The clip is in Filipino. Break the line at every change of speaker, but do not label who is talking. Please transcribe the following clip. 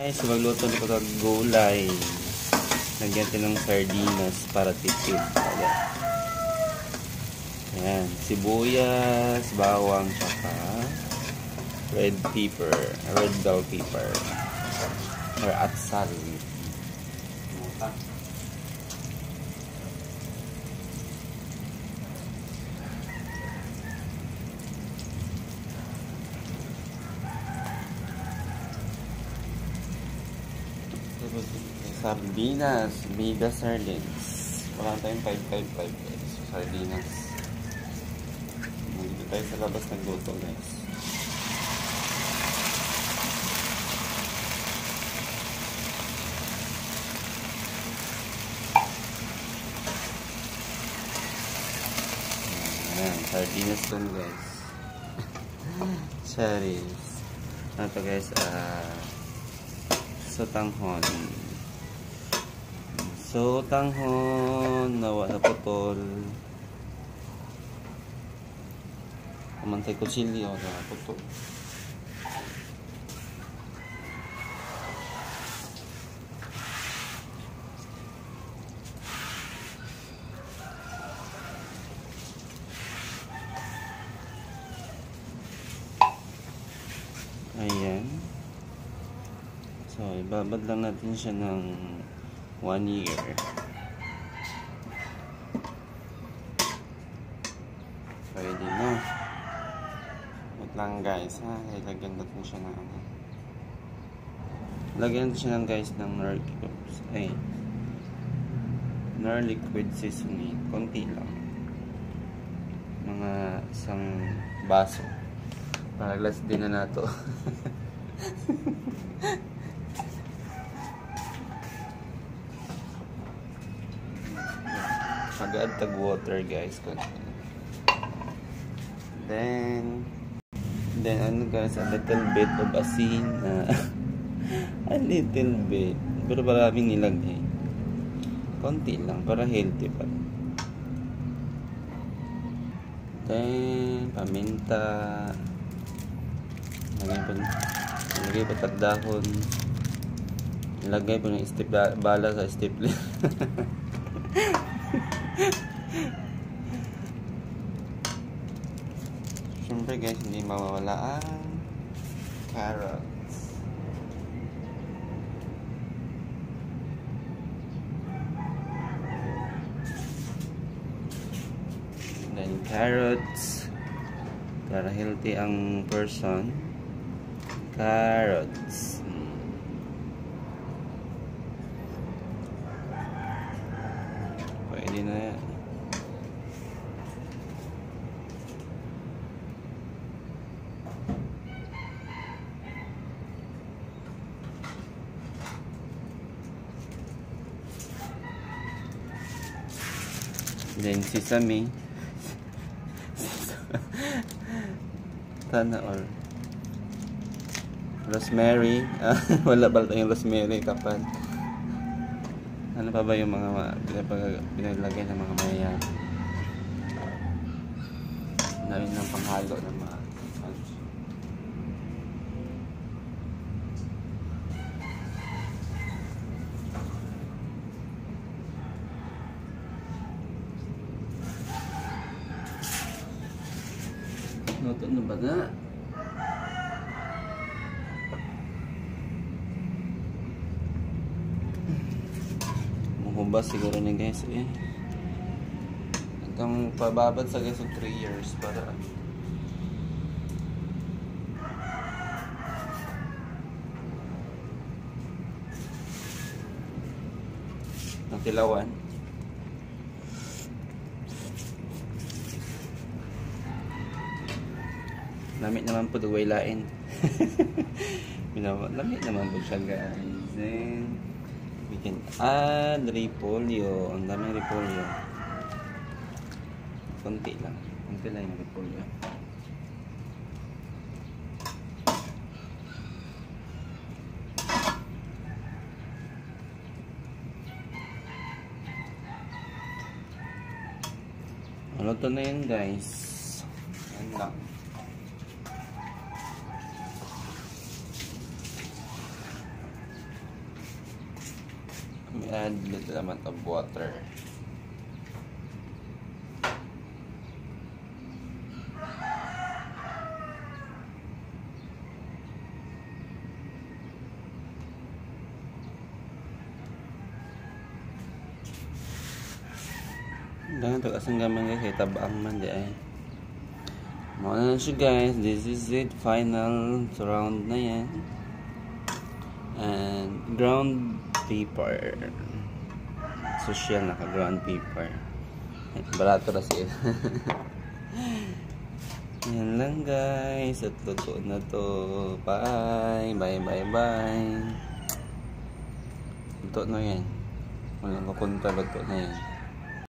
Guys, magluto ko ng gulay. Lagyan natin ng sardinas para tipid. Ayan, sibuyas, bawang, tsaka red pepper, red bell pepper, or atsal. Sardinas, Vida Sardines. Wala tayong 555 guys. So, sardinas. Dito tayo sa labas ng luto guys. Ayan, sardinas dun guys. Cherries. Ano to guys? Sotanghon. Sotanghon na putol. Kamantay kutsilyo na putol. Ayan. So, ibabad lang natin siya ng 1 year. Pwede na. Wait lang guys ha. Lagyan natin siya ng lagyan natin siya ng guys ng Knorr liquid seasoning. Konti lang. Mga isang baso. Para glass din na nato. Mag-add tag water guys. Then ano guys, a little bit of asin. A little bit. Pero maraming nilagay. Konti lang para healthy pa. Then paminta. Lagay pa tagdahon. Lagay pa ng bala sa stapler. Siyempre guys, hindi mawawala ang carrots. Then carrots, para healthy ang person. Carrots. Pwede na yan. Then sesame. Sana all. Rosemary. Wala ba tayong rosemary kapag ano pa ba yung mga pinalagay ng mga mayayaman? Dami ng panghalo ng mga luto na ba na? Mahubas siguro na guys eh. Hanggang pababad sa guys 3 years para nagtilawan. Lamit naman po duway lain. Lamit naman po siya guys. Then we can add repolyo. Ang daming repolyo. Konti lang. Konti lang yung repolyo. Ano to na yun guys? Yan lang. add little amount of water. Ganun to kasang gaman guys, kay tabaang man di ay. Muna na siya guys, this is it, final round na yan. And ground paper. Social naka ground paper. Barato na siya. Yan lang guys, at luto na to. Bye, bye, bye, bye. Luto na yan. Walang kapunta, luto na yan.